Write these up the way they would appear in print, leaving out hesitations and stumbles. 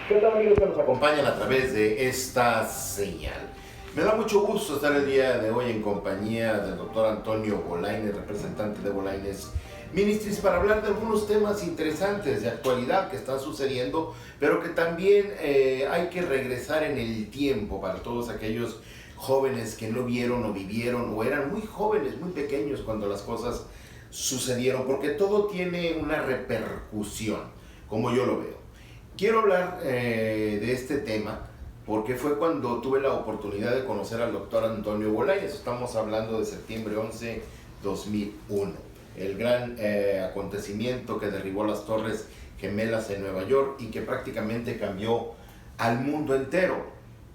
¿Qué tal, amigos que nos acompañan a través de esta señal? Me da mucho gusto estar el día de hoy en compañía del doctor Antonio Bolañes, representante de Bolañes Ministries, para hablar de algunos temas interesantes de actualidad que están sucediendo, pero que también hay que regresar en el tiempo para todos aquellos jóvenes que no vieron o vivieron o eran muy jóvenes, muy pequeños cuando las cosas sucedieron, porque todo tiene una repercusión, como yo lo veo. Quiero hablar de este tema porque fue cuando tuve la oportunidad de conocer al doctor Antonio Bolañes. Estamos hablando de septiembre 11, 2001. El gran acontecimiento que derribó las Torres Gemelas en Nueva York y que prácticamente cambió al mundo entero.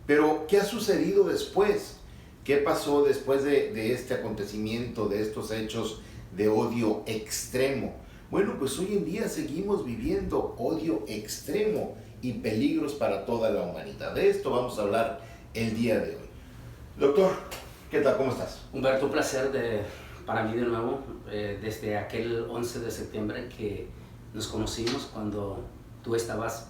Pero, ¿qué ha sucedido después? ¿Qué pasó después de este acontecimiento, de estos hechos de odio extremo? Bueno, pues hoy en día seguimos viviendo odio extremo y peligros para toda la humanidad. De esto vamos a hablar el día de hoy. Doctor, ¿qué tal? ¿Cómo estás? Humberto, un placer para mí de nuevo, desde aquel 11 de septiembre que nos conocimos cuando tú estabas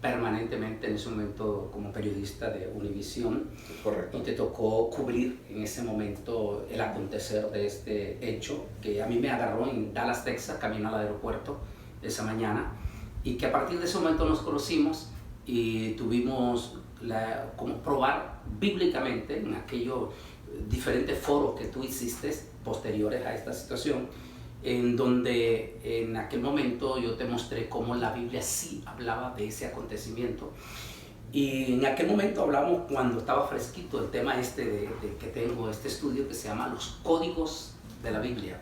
permanentemente en ese momento como periodista de Univisión. Correcto. Y te tocó cubrir en ese momento el acontecer de este hecho que a mí me agarró en Dallas, Texas, camino al aeropuerto esa mañana, y que a partir de ese momento nos conocimos y tuvimos como probar bíblicamente en aquellos diferentes foros que tú hiciste posteriores a esta situación, en donde en aquel momento yo te mostré cómo la Biblia sí hablaba de ese acontecimiento. Y en aquel momento hablamos, cuando estaba fresquito, el tema de que tengo este estudio que se llama Los Códigos de la Biblia,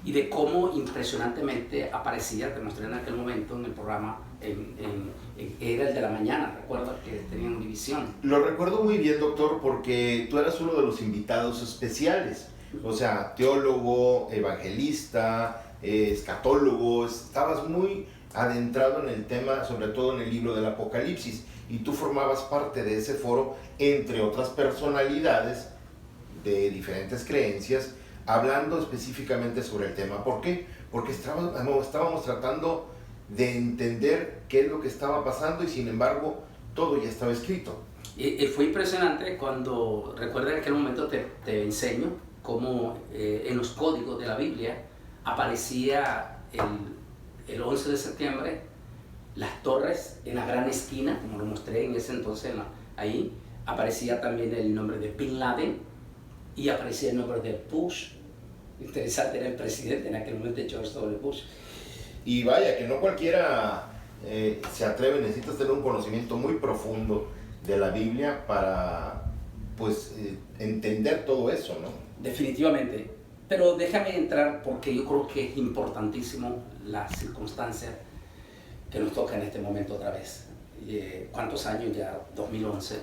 y de cómo impresionantemente aparecía, te mostré en aquel momento en el programa, era el de la mañana, ¿recuerdas que tenían Univisión? Lo recuerdo muy bien, doctor, porque tú eras uno de los invitados especiales. O sea, teólogo, evangelista, escatólogo, estabas muy adentrado en el tema, sobre todo en el libro del Apocalipsis, y tú formabas parte de ese foro, entre otras personalidades de diferentes creencias, hablando específicamente sobre el tema. ¿Por qué? Porque estábamos tratando de entender qué es lo que estaba pasando y sin embargo todo ya estaba escrito. Y fue impresionante cuando, recuerda, en aquel momento te enseño cómo en los códigos de la Biblia aparecía el 11 de septiembre las torres en la gran esquina, como lo mostré en ese entonces, ahí aparecía también el nombre de Bin Laden y aparecía el nombre de Bush. Interesante, era el presidente en aquel momento, George W. Bush. Y vaya, que no cualquiera se atreve, necesitas tener un conocimiento muy profundo de la Biblia para pues entender todo eso, ¿no? Definitivamente, pero déjame entrar porque yo creo que es importantísimo la circunstancia que nos toca en este momento otra vez. ¿Cuántos años ya? 2011,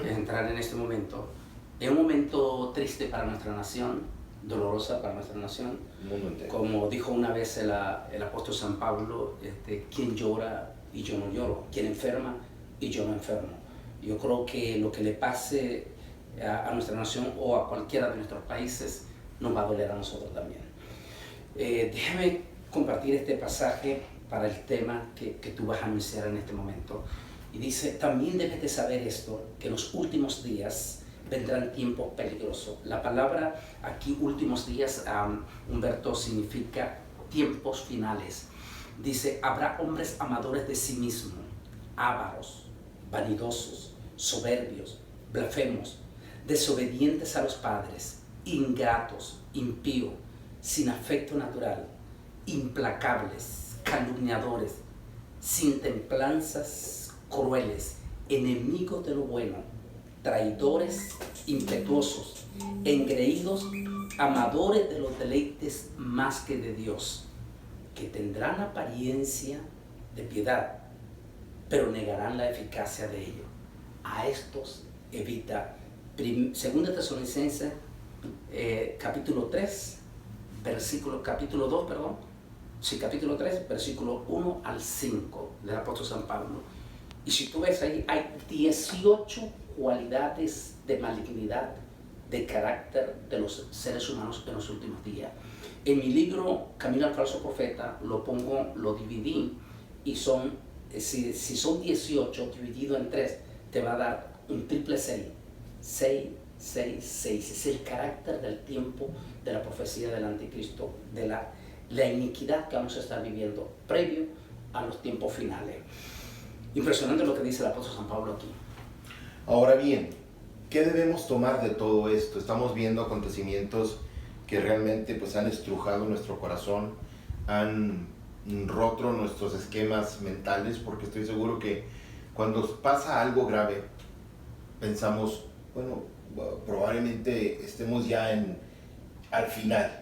es entrar en este momento. Es un momento triste para nuestra nación, dolorosa para nuestra nación. Como dijo una vez el apóstol San Pablo, quien llora y yo no lloro, quien enferma y yo no enfermo. Yo creo que lo que le pase a nuestra nación o a cualquiera de nuestros países nos va a doler a nosotros también. Déjame compartir este pasaje para el tema que tú vas a anunciar en este momento. Y dice: también debes de saber esto, que en los últimos días vendrán tiempos peligrosos. La palabra aquí, últimos días, Humberto, significa tiempos finales. Dice: habrá hombres amadores de sí mismos, ávaros, vanidosos, soberbios, blasfemos, desobedientes a los padres, ingratos, impíos, sin afecto natural, implacables, calumniadores, sin templanzas, crueles, enemigos de lo bueno, traidores, impetuosos, engreídos, amadores de los deleites más que de Dios, que tendrán apariencia de piedad, pero negarán la eficacia de ello. A estos evita. Segunda Tesalonicenses, capítulo 3, capítulo 2, capítulo 3, versículo 1 al 5 del apóstol San Pablo. Y si tú ves ahí, hay 18 cualidades de malignidad, de carácter de los seres humanos en los últimos días. En mi libro Camino al falso profeta lo dividí, y son si son 18 dividido en 3, te va a dar un triple 6. 6, 6, 6. Es el carácter del tiempo de la profecía del anticristo, de la iniquidad que vamos a estar viviendo previo a los tiempos finales. Impresionante lo que dice el apóstol San Pablo aquí. Ahora bien, ¿qué debemos tomar de todo esto? Estamos viendo acontecimientos que realmente pues, han estrujado nuestro corazón, han roto nuestros esquemas mentales, porque estoy seguro que cuando pasa algo grave, pensamos, bueno, probablemente estemos ya al final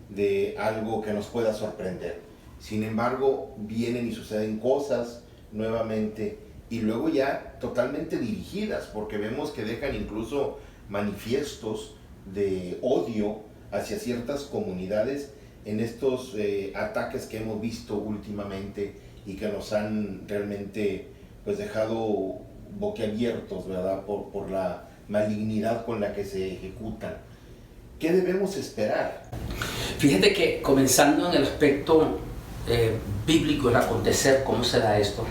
de algo que nos pueda sorprender. Sin embargo, vienen y suceden cosas nuevamente y luego ya totalmente dirigidas, porque vemos que dejan incluso manifiestos de odio hacia ciertas comunidades en estos ataques que hemos visto últimamente y que nos han realmente pues dejado boquiabiertos, ¿verdad? Por la malignidad con la que se ejecutan. ¿Qué debemos esperar? Fíjate que comenzando en el aspecto bíblico, el acontecer, cómo se da esto,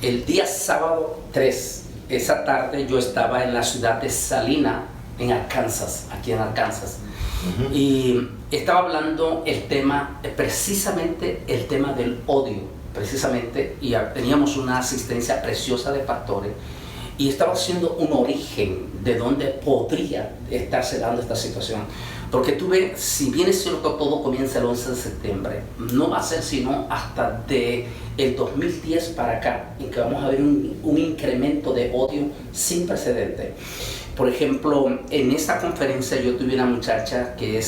el día sábado 3, esa tarde yo estaba en la ciudad de Salina, en Arkansas, aquí en Arkansas, y estaba hablando precisamente el tema del odio, precisamente, y teníamos una asistencia preciosa de pastores, y estaba haciendo un origen de dónde podría estarse dando esta situación. Porque tú ves, si bien es cierto que todo comienza el 11 de septiembre, no va a ser sino hasta el 2010 para acá, en que vamos a ver un incremento de odio sin precedente. Por ejemplo, en esta conferencia yo tuve una muchacha que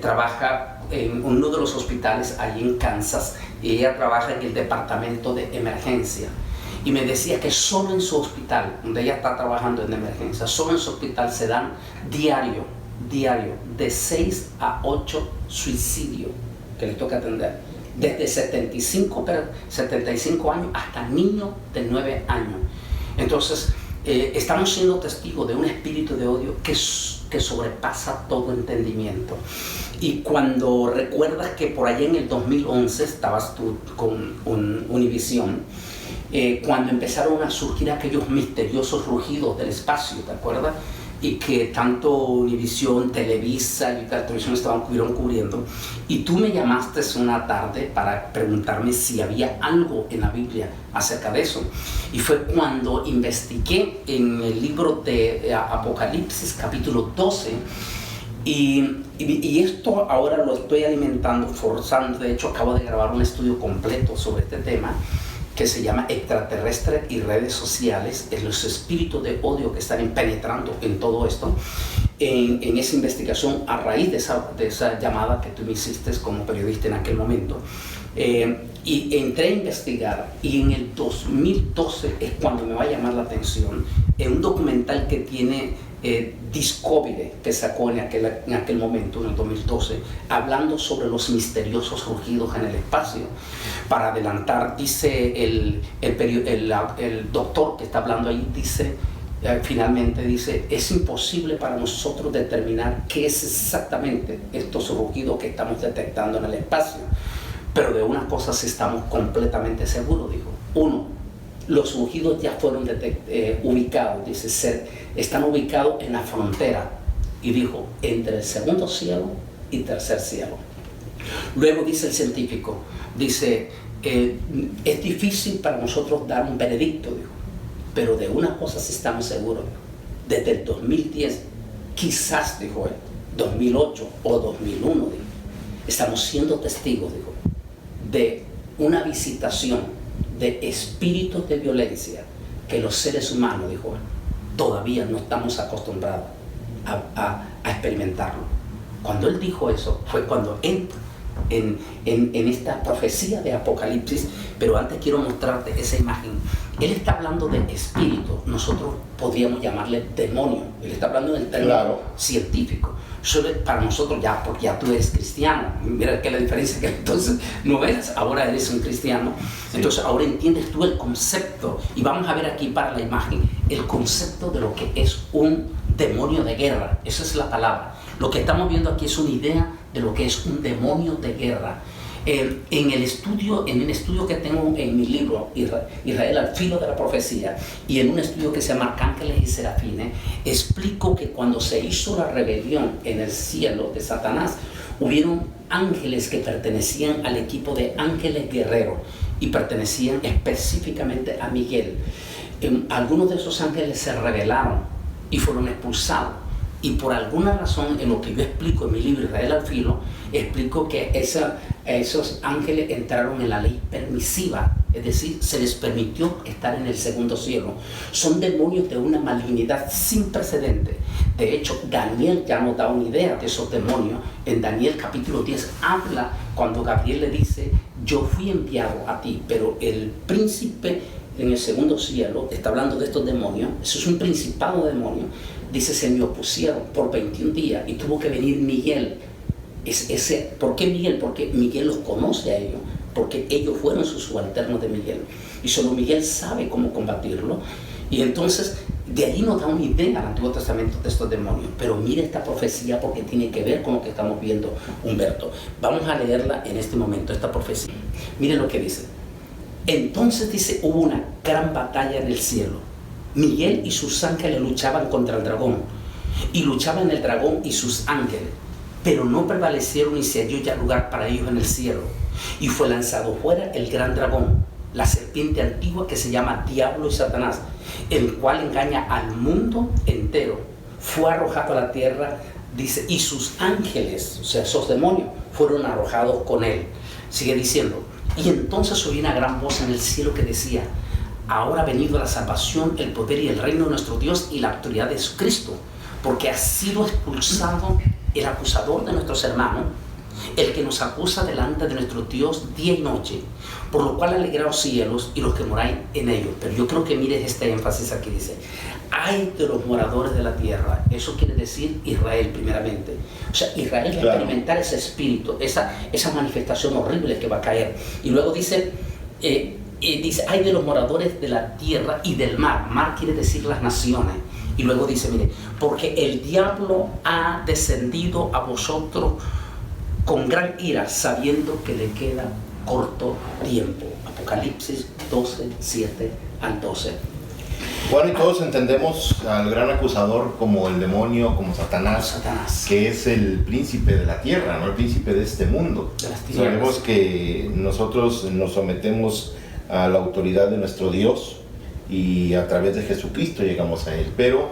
trabaja en uno de los hospitales allí en Kansas, y ella trabaja en el departamento de emergencia. Y me decía que solo en su hospital, donde ella está trabajando en emergencia, solo en su hospital se dan diario, de 6 a 8 suicidios que les toca atender. Desde 75 años hasta niños de 9 años. Entonces, estamos siendo testigos de un espíritu de odio que sobrepasa todo entendimiento. Y cuando recuerdas que por allá en el 2011 estabas tú con Univisión, cuando empezaron a surgir aquellos misteriosos rugidos del espacio, ¿te acuerdas? Y que tanto Univisión, Televisa y la televisión estuvieron cubriendo. Y tú me llamaste una tarde para preguntarme si había algo en la Biblia acerca de eso. Y fue cuando investigué en el libro de Apocalipsis, capítulo 12, y esto ahora lo estoy alimentando, forzando. De hecho, acabo de grabar un estudio completo sobre este tema, que se llama Extraterrestre y redes sociales, es los espíritus de odio que están penetrando en todo esto, en esa investigación a raíz de esa llamada que tú me hiciste como periodista en aquel momento. Y entré a investigar, y en el 2012 es cuando me va a llamar la atención, en un documental que tiene Discovery, que sacó en aquel momento, en el 2012, hablando sobre los misteriosos rugidos en el espacio. Para adelantar, dice el doctor que está hablando ahí, finalmente dice, es imposible para nosotros determinar qué es exactamente estos rugidos que estamos detectando en el espacio, pero de unas cosas estamos completamente seguros, dijo. Uno, los rugidos ya fueron ubicados, dice, están ubicados en la frontera, y dijo, entre el segundo cielo y tercer cielo. Luego dice el científico, dice, es difícil para nosotros dar un veredicto, dijo, pero de una cosa sí estamos seguros, desde el 2010, quizás, dijo él, 2008 o 2001, dijo, estamos siendo testigos, dijo, de una visitación de espíritus de violencia que los seres humanos, dijo él, todavía no estamos acostumbrados a experimentarlo. Cuando él dijo eso, fue cuando entra en esta profecía de Apocalipsis. Pero antes quiero mostrarte esa imagen. Él está hablando de espíritu, nosotros podríamos llamarle demonio. Él está hablando del término científico. Para nosotros ya, porque ya tú eres cristiano, mira que la diferencia, que entonces no eres, ahora eres un cristiano. Sí. Entonces ahora entiendes tú el concepto, y vamos a ver aquí para la imagen el concepto de lo que es un demonio de guerra. Esa es la palabra. Lo que estamos viendo aquí es una idea de lo que es un demonio de guerra. En un estudio que tengo en mi libro, Israel al filo de la profecía, y en un estudio que se llama Arcángeles y Serafines, explico que cuando se hizo la rebelión en el cielo de Satanás, hubieron ángeles que pertenecían al equipo de ángeles guerreros y pertenecían específicamente a Miguel. Algunos de esos ángeles se rebelaron y fueron expulsados. Y por alguna razón, en lo que yo explico en mi libro Israel al filo, explico que esos ángeles entraron en la ley permisiva, es decir, se les permitió estar en el segundo cielo. Son demonios de una malignidad sin precedente. De hecho, Daniel ya nos da una idea de esos demonios. En Daniel capítulo 10 habla cuando Gabriel le dice: yo fui enviado a ti, pero el príncipe en el segundo cielo, está hablando de estos demonios, eso es un principado de demonios. Dice, se me opusieron por 21 días y tuvo que venir Miguel. ¿Por qué Miguel? Porque Miguel los conoce a ellos, porque ellos fueron sus subalternos de Miguel. Y solo Miguel sabe cómo combatirlo. Y entonces, de ahí nos da una idea al Antiguo Testamento de estos demonios. Pero mire esta profecía porque tiene que ver con lo que estamos viendo, Humberto. Vamos a leerla en este momento, esta profecía. Mire lo que dice. Entonces dice, hubo una gran batalla en el cielo. Miguel y sus ángeles luchaban contra el dragón, y luchaban el dragón y sus ángeles, pero no prevalecieron y se halló ya lugar para ellos en el cielo. Y fue lanzado fuera el gran dragón, la serpiente antigua que se llama Diablo y Satanás, el cual engaña al mundo entero. Fue arrojado a la tierra, dice, y sus ángeles, o sea, esos demonios, fueron arrojados con él. Sigue diciendo, y entonces oí una gran voz en el cielo que decía: ahora ha venido la salvación, el poder y el reino de nuestro Dios y la autoridad de Cristo, porque ha sido expulsado el acusador de nuestros hermanos, el que nos acusa delante de nuestro Dios día y noche, por lo cual alegraos cielos y los que moráis en ellos. Pero yo creo que mires este énfasis aquí, dice, ay de los moradores de la tierra. Eso quiere decir Israel primeramente. O sea, Israel va a experimentar ese espíritu, esa manifestación horrible que va a caer. Y luego dice, dice, ay de los moradores de la tierra y del mar. Mar quiere decir las naciones. Y luego dice, mire, porque el diablo ha descendido a vosotros con gran ira, sabiendo que le queda corto tiempo. Apocalipsis 12, 7 al 12. Bueno, y todos entendemos al gran acusador como el demonio, como Satanás, que es el príncipe de la tierra, no el príncipe de este mundo. Sabemos que nosotros nos sometemos a la autoridad de nuestro Dios y a través de Jesucristo llegamos a Él. Pero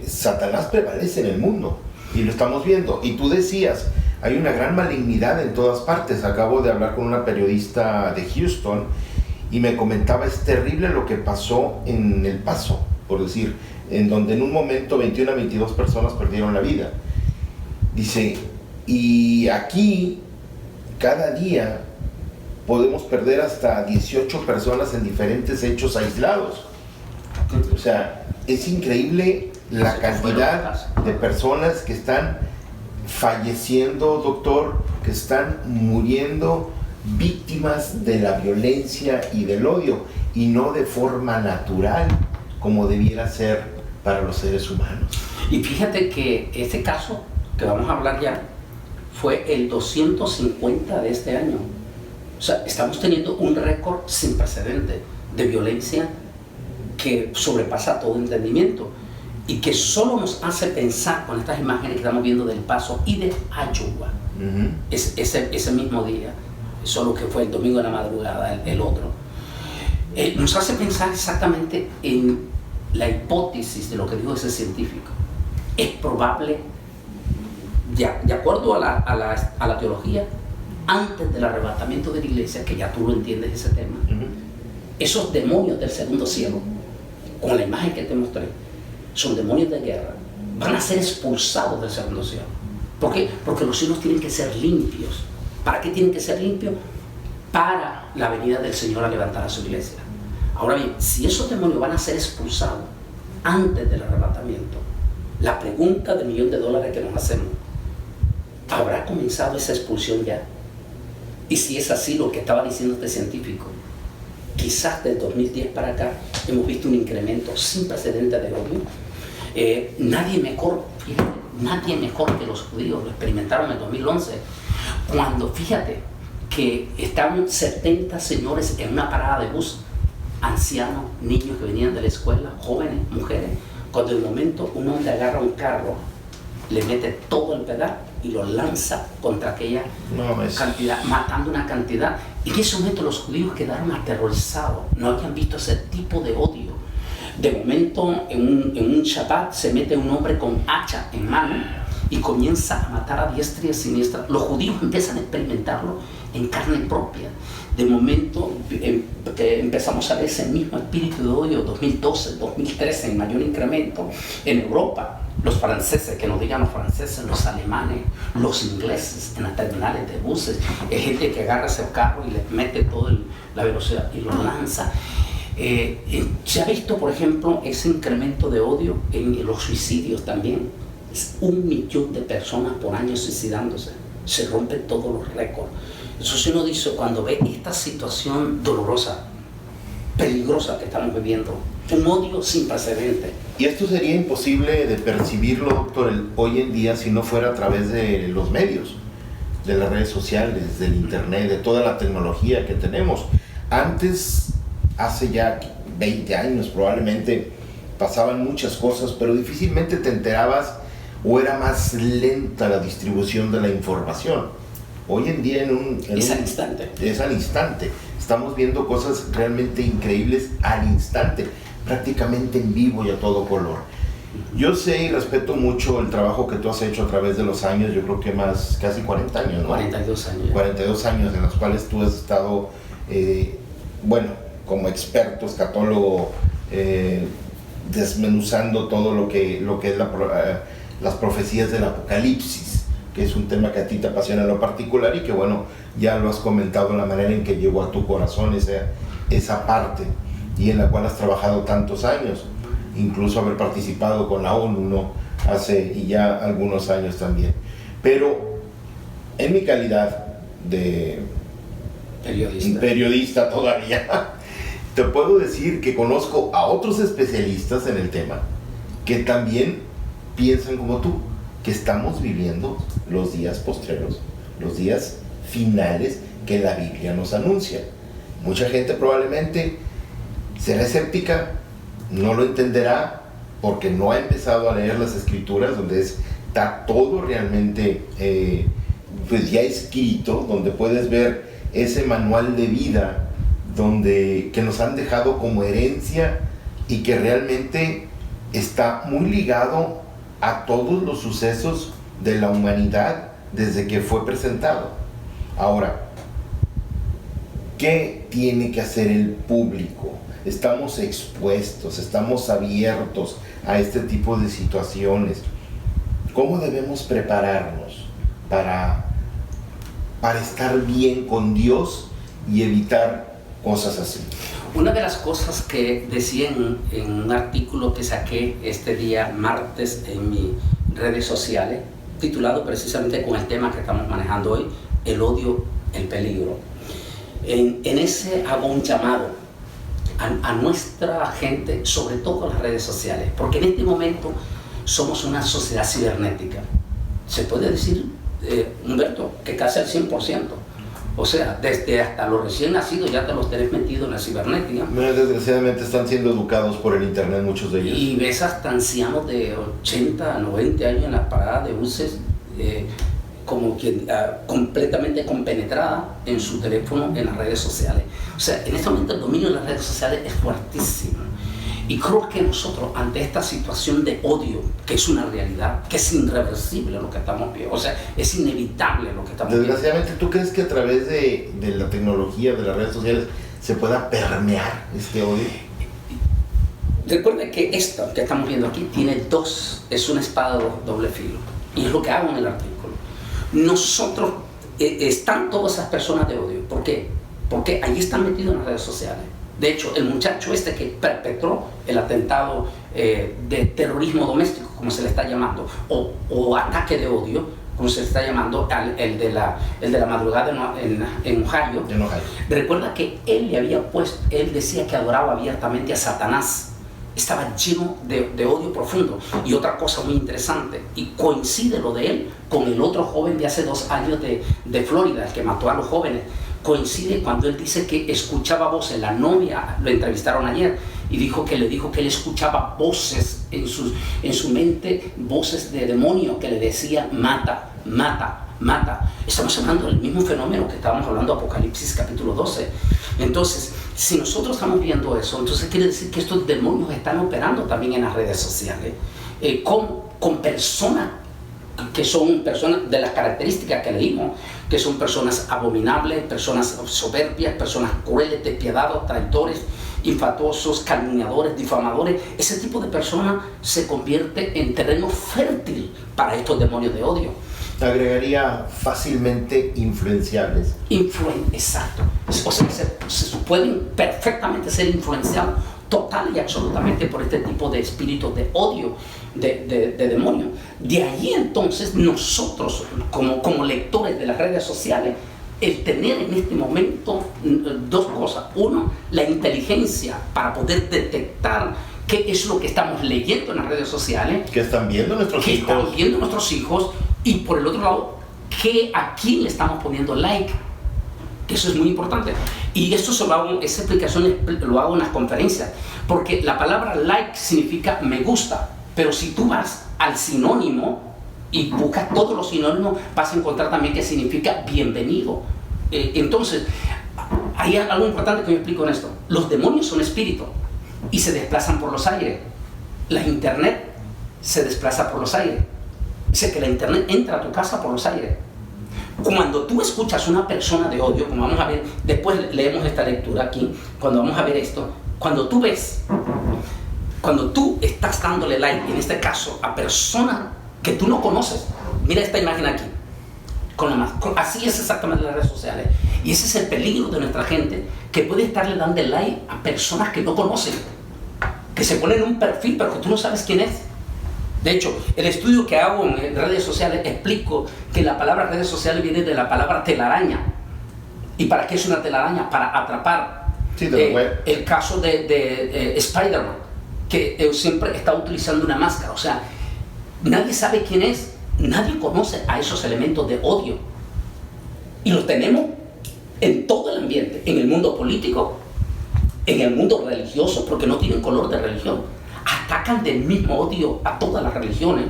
Satanás prevalece en el mundo y lo estamos viendo. Y tú decías, hay una gran malignidad en todas partes. Acabo de hablar con una periodista de Houston y me comentaba, es terrible lo que pasó en El Paso, por decir, en donde en un momento 21 a 22 personas perdieron la vida. Dice, y aquí cada día podemos perder hasta 18 personas en diferentes hechos aislados. O sea, es increíble la cantidad de personas que están falleciendo, doctor, que están muriendo víctimas de la violencia y del odio, y no de forma natural como debiera ser para los seres humanos. Y fíjate que este caso que vamos a hablar ya fue el 250 de este año. O sea, estamos teniendo un récord sin precedente de violencia que sobrepasa todo entendimiento y que solo nos hace pensar con estas imágenes que estamos viendo del Paso y de Iowa. Ese mismo día, solo que fue el domingo de la madrugada, el otro. Nos hace pensar exactamente en la hipótesis de lo que dijo ese científico. Es probable, de acuerdo a la teología, antes del arrebatamiento de la iglesia, que ya tú lo entiendes ese tema, esos demonios del segundo cielo, con la imagen que te mostré, son demonios de guerra, van a ser expulsados del segundo cielo. ¿Por qué? Porque los cielos tienen que ser limpios. ¿Para qué tienen que ser limpios? Para la venida del Señor a levantar a su iglesia. Ahora bien, si esos demonios van a ser expulsados antes del arrebatamiento, la pregunta del $1.000.000 que nos hacemos, ¿habrá comenzado esa expulsión ya? Y si es así lo que estaba diciendo este científico, quizás del 2010 para acá hemos visto un incremento sin precedente de odio. Nadie mejor que los judíos lo experimentaron en el 2011, Cuando, fíjate, que estaban 70 señores en una parada de bus, ancianos, niños que venían de la escuela, jóvenes, mujeres, cuando de momento un hombre agarra un carro, le mete todo el pedal y lo lanza contra aquella cantidad, matando una cantidad. En ese momento los judíos quedaron aterrorizados, no habían visto ese tipo de odio. De momento, en un Shabbat se mete un hombre con hacha en mano y comienza a matar a diestra y a siniestra. Los judíos empiezan a experimentarlo en carne propia. De momento empezamos a ver ese mismo espíritu de odio 2012, 2013 en mayor incremento en Europa. Los franceses, que nos digan los franceses, los alemanes, los ingleses en las terminales de buses. Hay gente que agarra ese carro y le mete toda la velocidad y lo lanza. Se ha visto, por ejemplo, ese incremento de odio en los suicidios también. Es 1 millón de personas por año suicidándose. Se rompen todos los récords. Entonces uno dice, cuando ve esta situación dolorosa, peligrosa que estamos viviendo, un odio sin precedentes. Y esto sería imposible de percibirlo, doctor, hoy en día si no fuera a través de los medios, de las redes sociales, del internet, de toda la tecnología que tenemos. Antes, hace ya 20 años probablemente, pasaban muchas cosas, pero difícilmente te enterabas o era más lenta la distribución de la información. Hoy en día es al instante. Es al instante. Estamos viendo cosas realmente increíbles al instante, prácticamente en vivo y a todo color. Yo sé y respeto mucho el trabajo que tú has hecho a través de los años, yo creo que casi 40 años, ¿no? 42 años. 42 años en los cuales tú has estado, como experto, escatólogo, desmenuzando todo lo que es las profecías del Apocalipsis, que es un tema que a ti te apasiona en lo particular y que ya lo has comentado, la manera en que llegó a tu corazón esa parte y en la cual has trabajado tantos años, incluso haber participado con la ONU, ¿no? Hace ya algunos años también. Pero en mi calidad de periodista todavía, te puedo decir que conozco a otros especialistas en el tema que también piensan como tú, que estamos viviendo los días postreros, los días finales que la Biblia nos anuncia. Mucha gente probablemente será escéptica, no lo entenderá porque no ha empezado a leer las escrituras donde está todo realmente ya escrito, donde puedes ver ese manual de vida que nos han dejado como herencia y que realmente está muy ligado a todos los sucesos de la humanidad desde que fue presentado. Ahora, ¿qué tiene que hacer el público? Estamos expuestos, estamos abiertos a este tipo de situaciones. ¿Cómo debemos prepararnos para estar bien con Dios y evitar cosas así? Una de las cosas que decía en un artículo que saqué este día martes en mis redes sociales, titulado precisamente con el tema que estamos manejando hoy, el odio, el peligro. En ese hago un llamado a nuestra gente, sobre todo en las redes sociales, porque en este momento somos una sociedad cibernética. Se puede decir, Humberto, que casi al 100%. O sea, desde hasta los recién nacidos ya te los tenés metido en la cibernética. Desgraciadamente están siendo educados por el internet muchos de ellos. Y ves hasta ancianos de 80 a 90 años en las paradas de buses, como quien completamente compenetrada en su teléfono, en las redes sociales. O sea, en este momento el dominio de las redes sociales es fuertísimo. Y creo que nosotros, ante esta situación de odio, que es una realidad, que es irreversible lo que estamos viendo, o sea, es inevitable lo que estamos viendo. Desgraciadamente, ¿tú crees que a través de la tecnología, de las redes sociales, se pueda permear este odio? Recuerden que esto que estamos viendo aquí tiene es una espada de doble filo. Y es lo que hago en el artículo. Nosotros, están todas esas personas de odio. ¿Por qué? Porque ahí están metidos en las redes sociales. De hecho, el muchacho que perpetró el atentado de terrorismo doméstico, como se le está llamando, o ataque de odio, como se le está llamando, el de la madrugada en Ohio. Recuerda que él decía que adoraba abiertamente a Satanás. estaba lleno de odio profundo. Y otra cosa muy interesante, y coincide lo de él con el otro joven de hace 2 años de Florida, el que mató a los jóvenes. Coincide cuando él dice que escuchaba voces. La novia lo entrevistaron ayer y le dijo que él escuchaba voces en su mente, voces de demonio que le decían mata, mata, mata. Estamos hablando del mismo fenómeno que estábamos hablando de Apocalipsis capítulo 12. Entonces, si nosotros estamos viendo eso, entonces quiere decir que estos demonios están operando también en las redes sociales, con personas que son personas de las características que leímos, que son personas abominables, personas soberbias, personas crueles, despiadados, traidores, infatuosos, calumniadores, difamadores. Ese tipo de personas se convierte en terreno fértil para estos demonios de odio. Agregaría fácilmente influenciables. Exacto. O sea, se pueden perfectamente ser influenciados total y absolutamente por este tipo de espíritus de odio, de demonio. De ahí entonces nosotros, como lectores de las redes sociales, el tener en este momento 2 cosas. Uno, la inteligencia para poder detectar qué es lo que estamos leyendo en las redes sociales. ¿Qué están viendo nuestros hijos? ¿Qué están viendo nuestros hijos? Y por el otro lado, ¿a quién le estamos poniendo like? Eso es muy importante. Y esto esa explicación lo hago en las conferencias. Porque la palabra like significa me gusta. Pero si tú vas al sinónimo y buscas todos los sinónimos, vas a encontrar también que significa bienvenido. Entonces, hay algo importante que me explico en esto. Los demonios son espíritus y se desplazan por los aires. La internet se desplaza por los aires. O sea que la internet entra a tu casa por los aires. Cuando tú escuchas una persona de odio, como vamos a ver, después leemos esta lectura aquí, cuando vamos a ver esto, cuando tú estás dándole like, en este caso, a personas que tú no conoces, mira esta imagen aquí, así es exactamente las redes sociales, y ese es el peligro de nuestra gente, que puede estarle dando like a personas que no conocen, que se ponen un perfil, pero que tú no sabes quién es. De hecho, el estudio que hago en redes sociales explico que la palabra redes sociales viene de la palabra telaraña. ¿Y para qué es una telaraña? Para atrapar. Sí, de la web. El caso de Spider-Man, que siempre está utilizando una máscara. O sea, nadie sabe quién es, nadie conoce a esos elementos de odio. Y los tenemos en todo el ambiente, en el mundo político, en el mundo religioso, porque no tienen color de religión. Atacan del mismo odio a todas las religiones,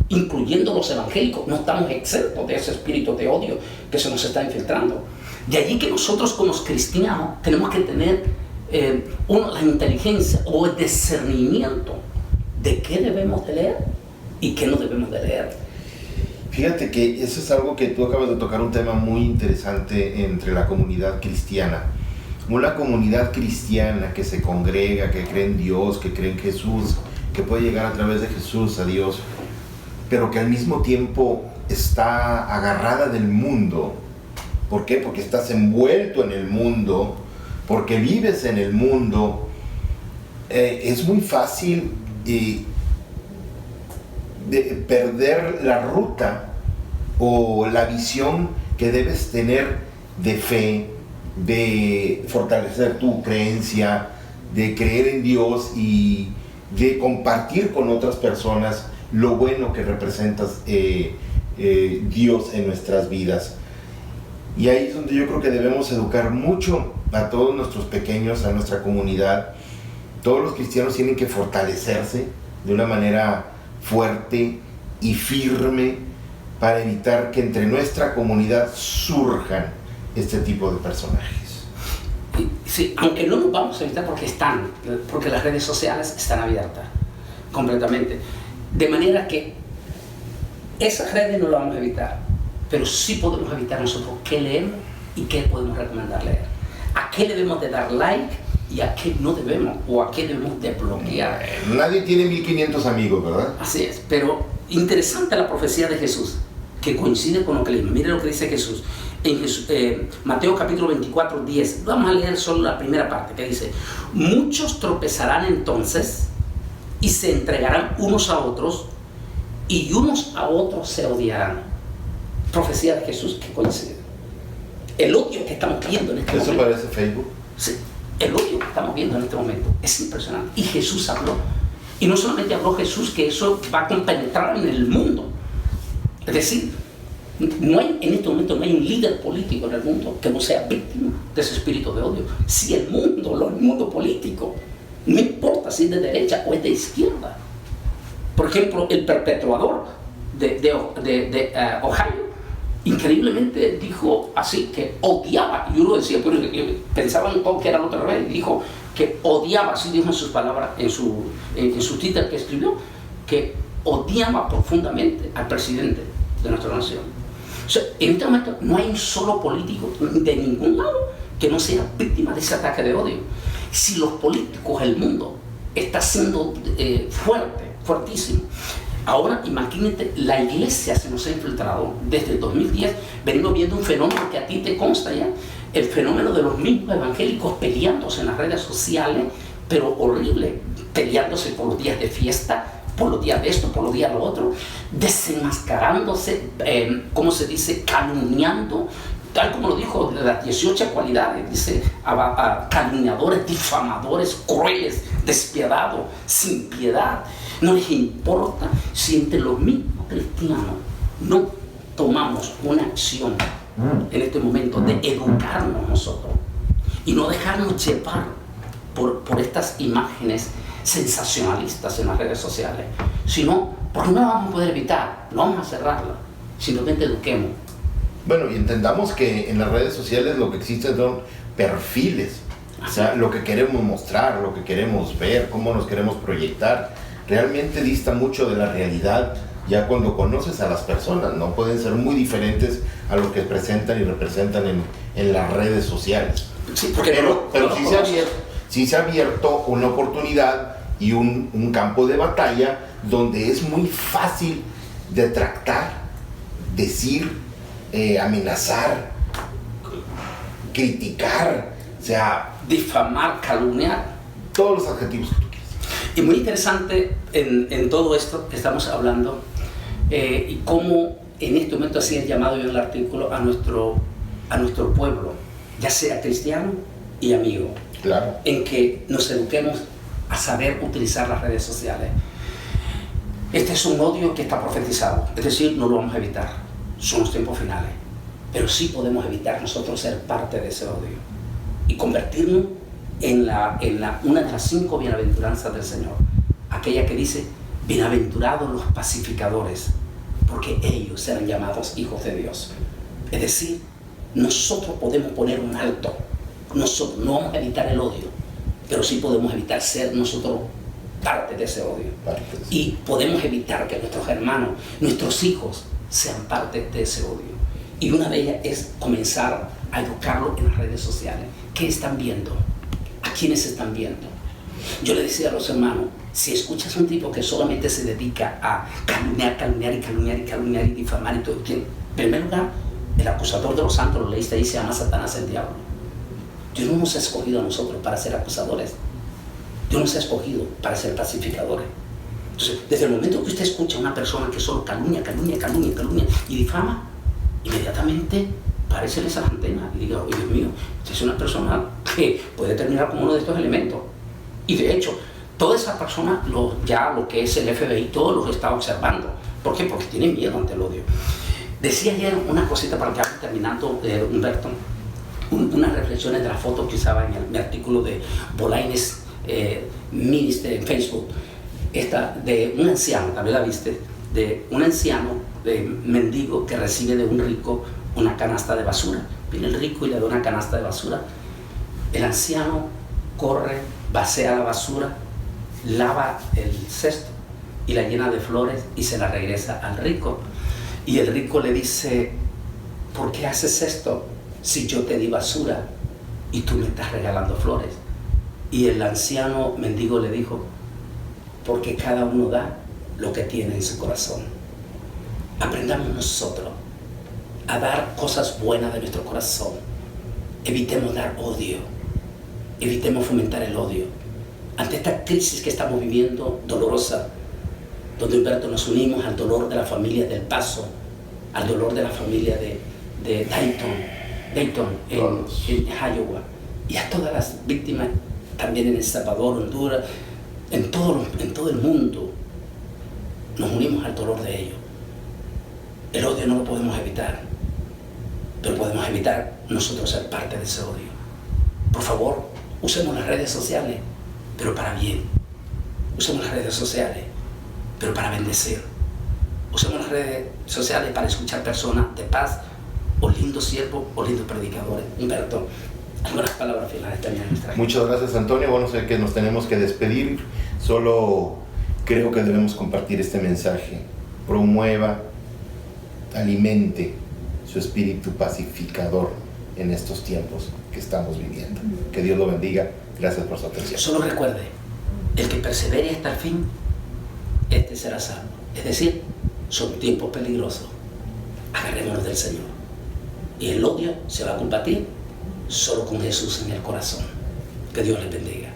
incluyendo los evangélicos. No estamos exentos de ese espíritu de odio que se nos está infiltrando. De allí que nosotros como cristianos tenemos que tener la inteligencia o el discernimiento de qué debemos de leer y qué no debemos de leer. Fíjate que eso es algo que tú acabas de tocar, un tema muy interesante entre la comunidad cristiana. Una comunidad cristiana que se congrega, que cree en Dios, que cree en Jesús, que puede llegar a través de Jesús a Dios, pero que al mismo tiempo está agarrada del mundo. ¿Por qué? Porque estás envuelto en el mundo, porque vives en el mundo. Es muy fácil de perder la ruta o la visión que debes tener de fe, de fortalecer tu creencia, de creer en Dios y de compartir con otras personas lo bueno que representas Dios en nuestras vidas. Y ahí es donde yo creo que debemos educar mucho a todos nuestros pequeños, a nuestra comunidad. Todos los cristianos tienen que fortalecerse de una manera fuerte y firme para evitar que entre nuestra comunidad surjan este tipo de personajes. Sí, aunque no nos vamos a evitar porque las redes sociales están abiertas completamente. De manera que esas redes no las vamos a evitar, pero sí podemos evitar nosotros qué leemos y qué podemos recomendar leer. A qué debemos de dar like y a qué no debemos, o a qué debemos de bloquear. Nadie tiene 1500 amigos, ¿verdad? Así es, pero interesante la profecía de Jesús, que coincide con lo que leímos. Mire lo que dice Jesús. En Mateo capítulo 24, 10. Vamos a leer solo la primera parte, que dice: muchos tropezarán entonces y se entregarán unos a otros, y unos a otros se odiarán. Profecía de Jesús que coincide. El odio que estamos viendo en este momento. ¿Eso parece Facebook? Sí, el odio. estamos viendo en este momento es impresionante. Y Jesús habló. Y no solamente habló Jesús, que eso va a compenetrar en el mundo. Es decir, no hay, en este momento no hay un líder político en el mundo que no sea víctima de ese espíritu de odio. Si el mundo político, no importa si es de derecha o es de izquierda. Por ejemplo, el perpetuador de Ohio, increíblemente dijo así, que odiaba, y uno decía, pero pensaban que era el otro rey, dijo que odiaba, así dijo en sus palabras, en su Twitter que escribió, que odiaba profundamente al presidente de nuestra nación. O sea, en este momento no hay un solo político de ningún lado que no sea víctima de ese ataque de odio. Si los políticos del mundo están siendo fuertísimo. Ahora imagínate, la iglesia se nos ha infiltrado desde el 2010, venimos viendo un fenómeno que a ti te consta ya, el fenómeno de los mismos evangélicos peleándose en las redes sociales, pero horrible, peleándose por los días de fiesta, por los días de esto, por los días de lo otro, desenmascarándose, ¿cómo se dice?, calumniando, tal como lo dijo, las 18 cualidades, dice, a calumniadores, difamadores, crueles, despiadados, sin piedad. No les importa si entre los mismos cristianos no tomamos una acción en este momento de educarnos nosotros y no dejarnos llevar por estas imágenes sensacionalistas en las redes sociales, sino, porque no la vamos a poder evitar, no vamos a cerrarla, simplemente eduquemos. Bueno, y entendamos que en las redes sociales lo que existen son perfiles, o sea, lo que queremos mostrar, lo que queremos ver, cómo nos queremos proyectar, realmente dista mucho de la realidad ya cuando conoces a las personas, ¿no? Pueden ser muy diferentes a lo que presentan y representan en las redes sociales. Sí, pero sí se ha abierto una oportunidad y un campo de batalla donde es muy fácil de tratar, decir, amenazar, criticar, o sea, difamar, calumniar, todos los adjetivos que tú quieras. Y muy interesante en todo esto que estamos hablando, y cómo en este momento así he llamado yo en el artículo a nuestro pueblo, ya sea cristiano y amigo, claro, en que nos eduquemos a saber utilizar las redes sociales. Este es un odio que está profetizado, es decir, no lo vamos a evitar, son los tiempos finales, pero sí podemos evitar nosotros ser parte de ese odio y convertirnos en una de las 5 bienaventuranzas del Señor, aquella que dice, bienaventurados los pacificadores, porque ellos serán llamados hijos de Dios. Es decir, nosotros podemos poner un alto, nosotros no vamos a evitar el odio, pero sí podemos evitar ser nosotros parte de ese odio. Y podemos evitar que nuestros hermanos, nuestros hijos, sean parte de ese odio. Y una de ellas es comenzar a educarlo en las redes sociales. ¿Qué están viendo? ¿A quiénes están viendo? Yo le decía a los hermanos, si escuchas a un tipo que solamente se dedica a calumniar y difamar y todo, en primer lugar, el acusador de los santos, lo leíste ahí, se llama Satanás el diablo. Dios no nos ha escogido a nosotros para ser acusadores. Dios nos ha escogido para ser pacificadores. Entonces, desde el momento que usted escucha a una persona que solo calumnia y difama, inmediatamente parécele esa antena y diga, Dios mío, usted es una persona que puede terminar como uno de estos elementos. Y de hecho, toda esa persona, ya lo que es el FBI, todo lo está observando. ¿Por qué? Porque tiene miedo ante el odio. Decía ayer una cosita para que vaya terminando, Humberto, unas reflexiones de la foto que usaba en mi artículo de Bolaines Minister en Facebook, esta de un anciano, tal vez la viste, de un anciano mendigo que recibe de un rico una canasta de basura. Viene el rico y le da una canasta de basura. El anciano corre, vacía la basura, lava el cesto y la llena de flores y se la regresa al rico. Y el rico le dice, ¿por qué haces esto si yo te di basura y tú me estás regalando flores? Y el anciano mendigo le dijo, porque cada uno da lo que tiene en su corazón. Aprendamos nosotros a dar cosas buenas de nuestro corazón. Evitemos dar odio, evitemos fomentar el odio. Ante esta crisis que estamos viviendo, dolorosa, donde Humberto nos unimos al dolor de la familia del Paso, al dolor de la familia de Dayton en Iowa, y a todas las víctimas también en El Salvador, Honduras, en todo el mundo, nos unimos al dolor de ellos. El odio no lo podemos evitar, pero podemos evitar nosotros ser parte de ese odio. Por favor, usemos las redes sociales, pero para bien. Usemos las redes sociales, pero para bendecir. Usemos las redes sociales para escuchar personas de paz, o lindos siervos, o lindos predicadores. Humberto, algunas palabras finales también. Muchas gracias, Antonio. Bueno, sé que nos tenemos que despedir. Solo creo que debemos compartir este mensaje. Promueva, alimente su espíritu pacificador en estos tiempos que estamos viviendo. Que Dios lo bendiga. Gracias por su atención. Solo recuerde, el que persevere hasta el fin, este será salvo. Es decir, son tiempos peligrosos. Agarrémonos del Señor. Y el odio se va a combatir solo con Jesús en el corazón. Que Dios les bendiga.